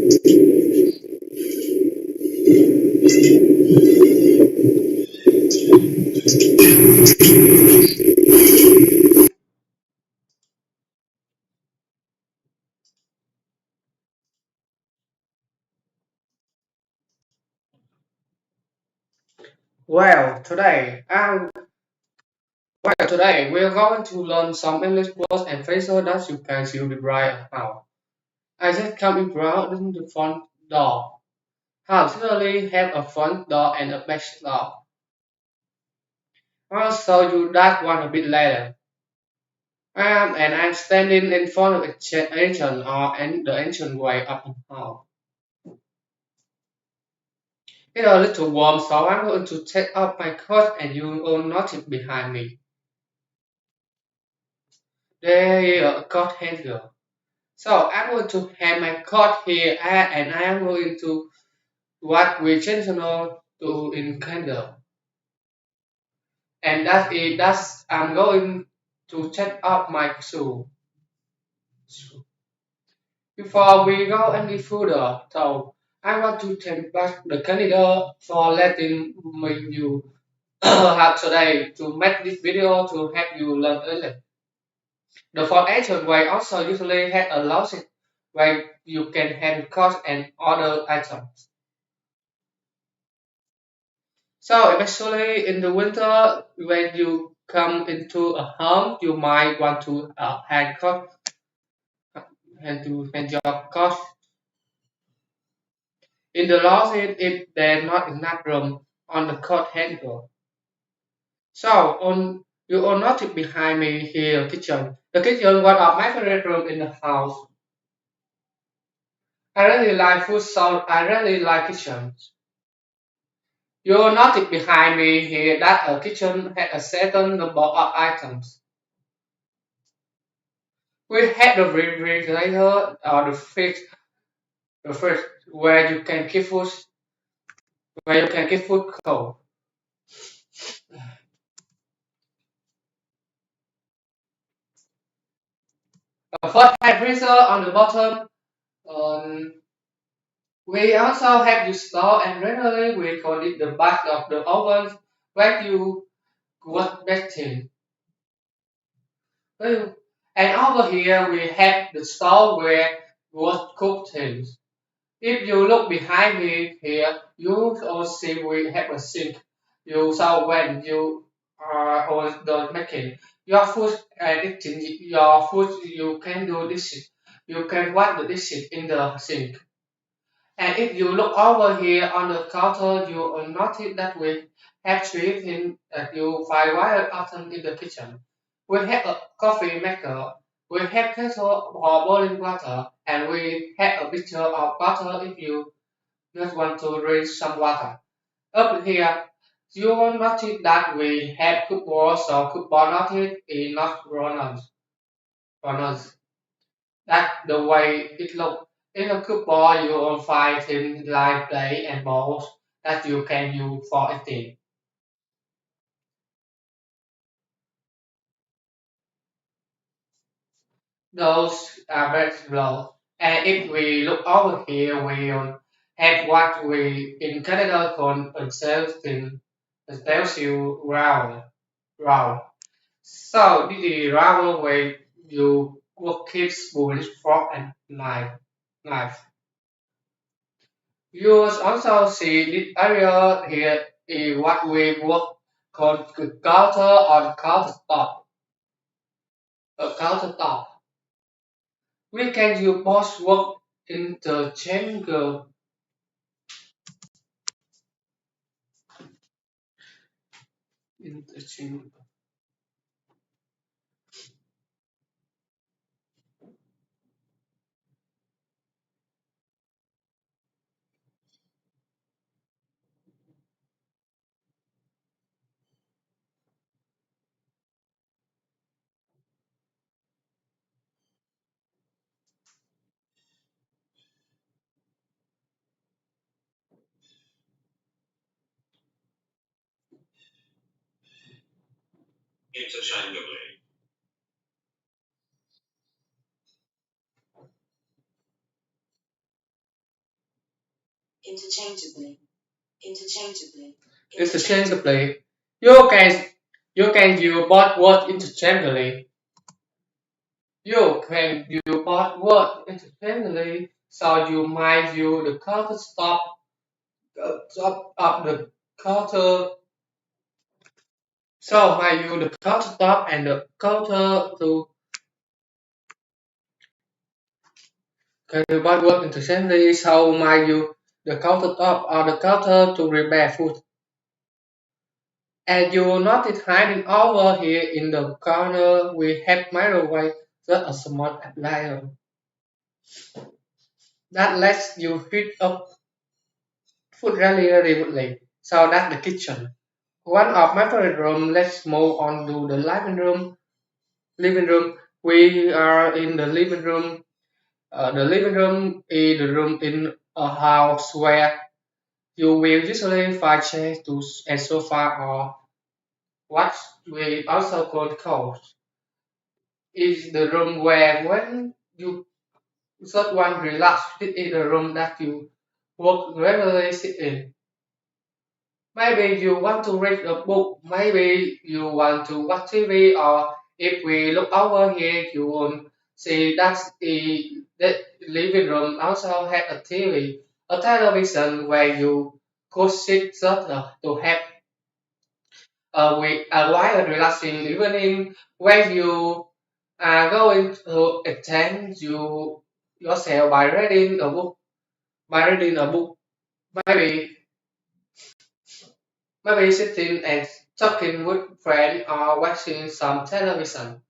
Well, today, um, today we're going to learn some English words and phrases that you can see right now. I just come in in the front door. House usually have a front door and a back door. I'll show you that one a bit later. And I'm standing in front of ancient or the ancient way up in house. It's a little warm, so I'm going to take off my coat and you will notice behind me. There is a coat hanger. So I'm going to hang my coat here and I am going to what we traditional to in Canada. And that is that's I'm going to check out my shoe. Before we go any further, so I want to thank back the Canada for letting me you have today to make this video to help you learn English. The foundation way also usually has a logic where you can have cost and other items. So especially in the winter, when you come into a home, you might want to hand your cost. In the closet, if there's not enough room on the coat hanger. So on you are not behind me here, kitchen. The kitchen one of my favorite room in the house. I really like food, so I really like kitchen. You're not behind me here that a kitchen has a certain number of items. We have the refrigerator or the fridge where you can keep food cold. A first have freezer on the bottom. Um, we also have the store and generally we call it the back of the oven where you cook baking. And over here we have the store where you cook things. If you look behind me here, you will see we have a sink. You saw when you are on the making your food and eating your food, you can do dishes. You can wash the dishes in the sink. And if you look over here on the counter, you will notice that we have three things that you find quite often in the kitchen. We have a coffee maker, we have kettle for boiling water, and we have a pitcher of water if you just want to drink some water. Up here, you will notice that we have cupboard, so cupboard notice is not runners. That's the way it looks. In a cupboard, you will find things like plate and bowls that you can use for eating. Those are vegetables. And if we look over here, we'll have what we in Canada call a celsius round. So this is round where you will keep spoon, fork, and knife. You also see this area here is what we would call the counter or countertop. A countertop. We can use both work interchangeable. interchangeable. Interchangeably. interchangeably, interchangeably, interchangeably. You can you can use both words interchangeably. You can use both words interchangeably, so you might use the counter stop of the counter. So might use the counter stop and the counter to can use both words interchangeably. So might use the counter top or the counter to prepare food. And you notice hiding over here in the corner we have microwave just a small appliance that lets you heat up food really rapidly. So that's the kitchen. One of my favorite rooms. Let's move on to the living room. Living room. We are in the living room. The living room is the room in a house where you will usually find chairs and sofa or what we also call couch. Is the room where when you just want to relax, it is the room that you work regularly sit in. Maybe you want to read a book, maybe you want to watch TV, or if we look over here, you will see that living room also has a TV, a television where you could sit just to have a while relaxing evening when you are going to attend yourself by reading a book. By reading a book, maybe maybe sitting and talking with friends or watching some television.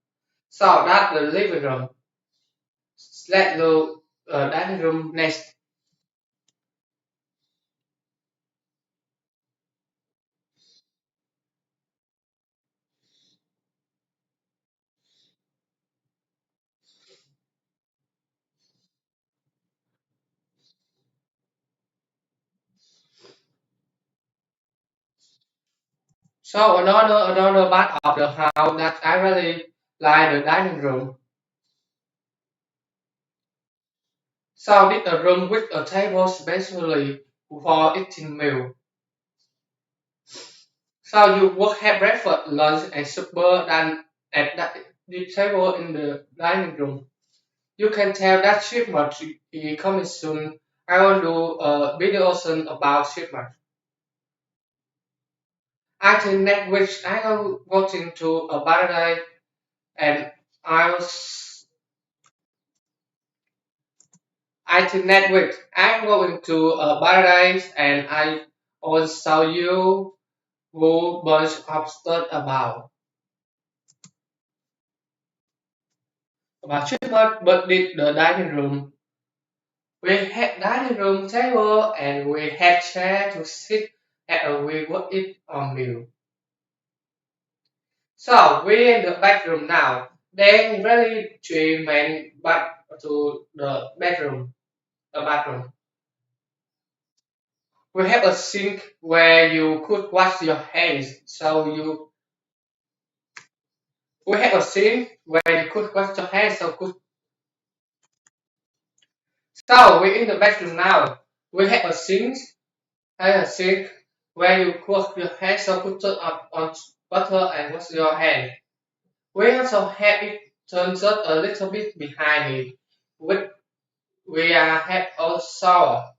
So that's the living room. Let's go dining room next. So another part of the house that I really like the dining room. So it's a room with a table specially for eating meal. So you would have breakfast, lunch, and supper done at the table in the dining room. You can tell that shipment is coming soon. I will do a video soon about shipment. I think next week I am going to a paradise and I'll. I think next week I'm going to a paradise and I will show you who bunch of stuff about shipment, but did the dining room. We had dining room table and we had chair to sit at and we would eat on meal. So we're in the bedroom now. Then really three men back to the bathroom. We have a sink where you could wash your hands. We have a sink where you could wash your hands. So we're in the bedroom now. We have a sink where you could wash your hands. So could turn up on water and wash your hands. We also have it turned just a little bit behind it. With we have a shower.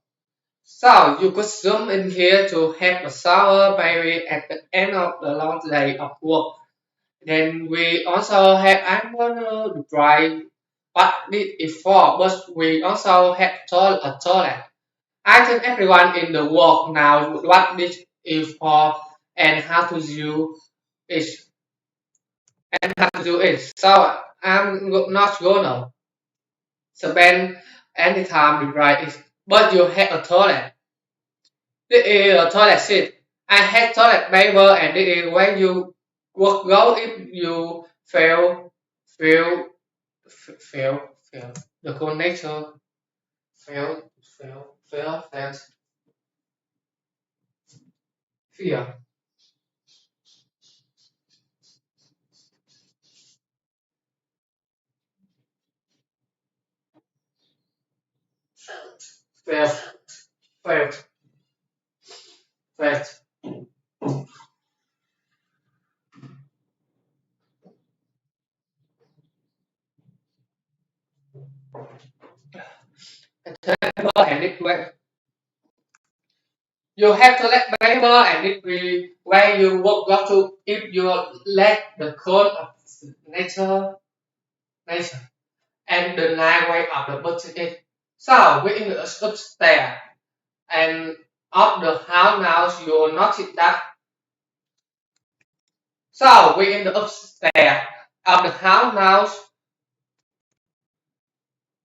So you could zoom in here to have a shower maybe at the end of the long day of work. Then we also have I'm gonna dry what did it for, but we also have a toilet. I think everyone in the world now what this is for and how to use it and how to do it. So not gonna spend any time to dry it. But you have a toilet. This is a toilet seat. I had toilet paper and this is where you would go if you fail, fail. The connection fail, fear. Fail, fail. table and it you have to let paper and it will where you walk go to if you let the code of nature and the night way of the button it. So we in the upstairs and of the house now you will notice that so we in the upstairs of the house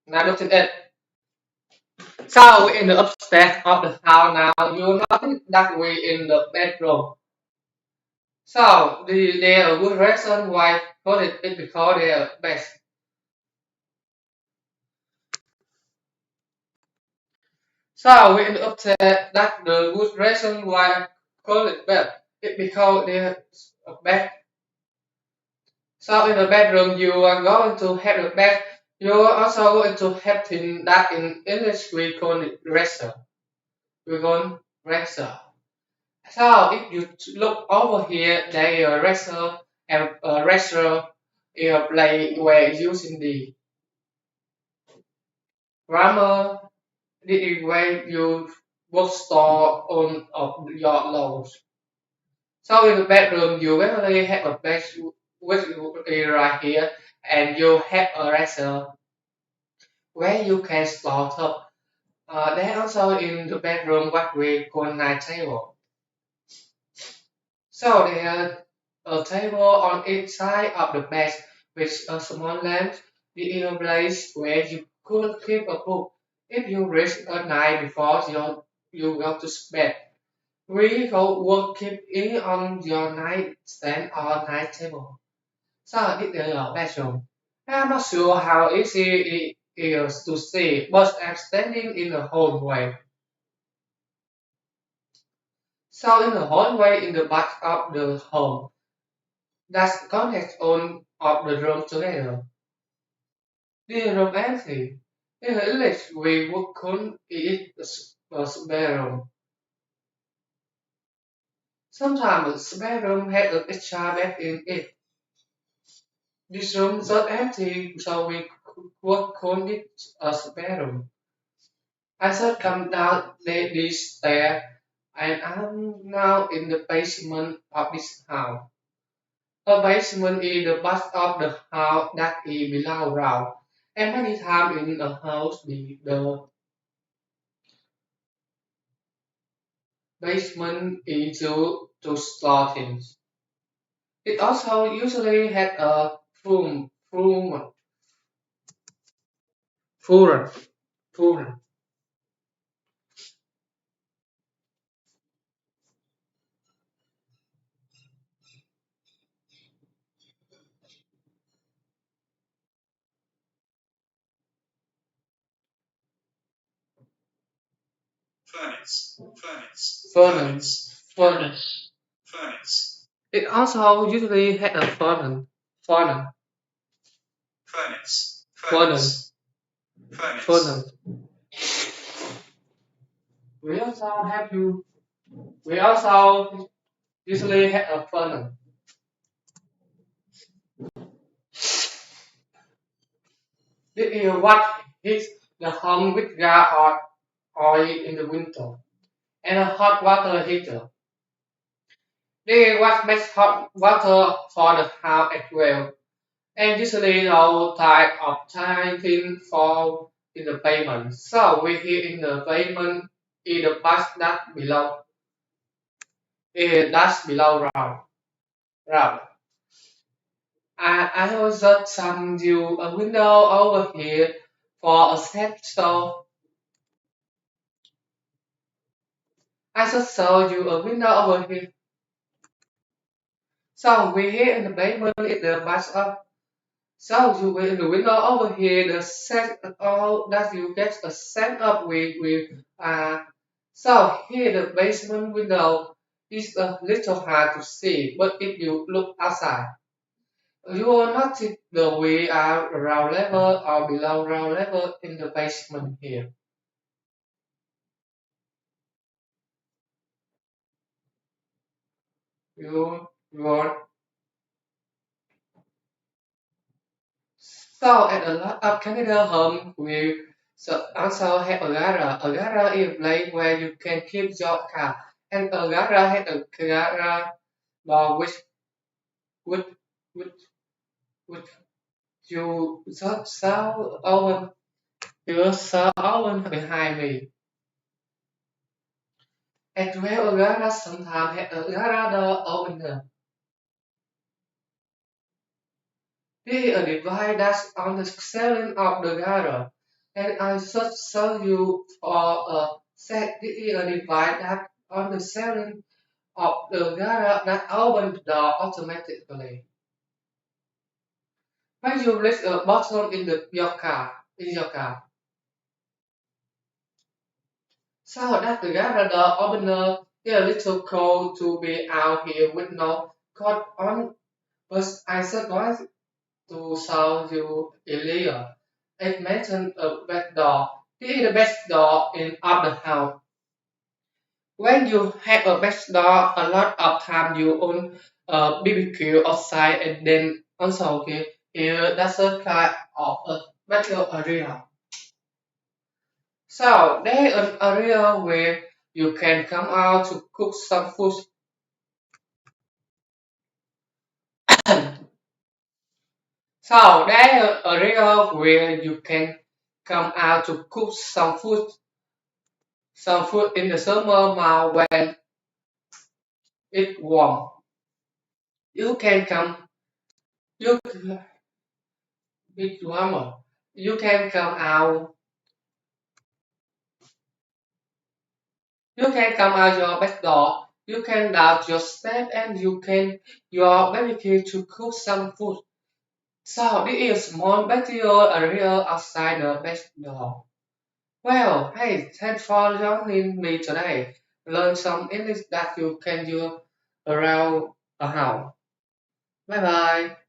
now looking it. So we in the upstairs of the house now you notice that we in the bedroom. So there are good reason why call it because they are best. So we up to that the good reason why call it bed. It because they are bed. So in the bedroom you are going to have the bed. You are also going to have things that in English we call it dresser. We call dresser. So if you look over here, there are dresser and dresser is a place where using the grammar. This is where you would store on of your loads. So in the bedroom, you basically have a bed which is right here, and you have a dresser where you can store stuff. Then also in the bedroom, what we call night table. So there a table on each side of the bed with a small lamp. The inner place where you could keep a book if you read at night before you go to bed. We go work keep it on your nightstand or night table. So this is your bedroom. I'm not sure how easy it is to see, but I'm standing in the hallway. So in the hallway in the back of the home, that's connect on of the room together. The room empty. In English, we would call it a spare room. Sometimes a spare room has an extra bed in it. This room is not empty, so we would call it a spare room. I should come down this stair, and I'm now in the basement of this house. A basement is the part of the house that is below ground. And many times in a house, the basement is used to store things. It also usually had a furnace, furnace, furnace. It also usually had a furnace, furnace, furnace. We also have you. We also usually had a furnace. This is what heats the home with gas or oil in the winter, and a hot water heater. This is what makes hot water for the house as well, and usually no type of thing fall in the basement. So we heat in the basement in the part that below that's below ground. I also send you a window over here for a set so I just show you a window over here. So we here in the basement is the bus up. So you will in the window over here the set all that you get a set up with so here the basement window is a little hard to see, but if you look outside, you will notice the we are ground level or below ground level in the basement here. You want so at a lot of Canada home we So also have a garage. A garage is a place where you can keep your car. And a garage has a garage door which which which you saw open you saw open behind me. As well a garage sometimes has a garage door opener. This is a device that's on the ceiling of the garage. And I should show you for a set. This is a device that on the ceiling of the garage that opens the door automatically. When you place a button in your car, so that the garage door opener is a little cold to be out here with no code on. But I just want to show you earlier. It mentioned a back door. This is the best door in of the house. When you have a back door, a lot of time you own a BBQ outside and then also okay, here that's a kind of a battle area. So there is an area where you can come out to cook some food. So there is an area where you can come out to cook some food in the summer month when it's warm. You can come, you it's warmer. You can come out, you can come out your back door. You can down your step and you can your barbecue to cook some food. So this is small patio area outside the back door. Well, hey, thanks for joining me today. Learn some English that you can use around a house. Bye bye.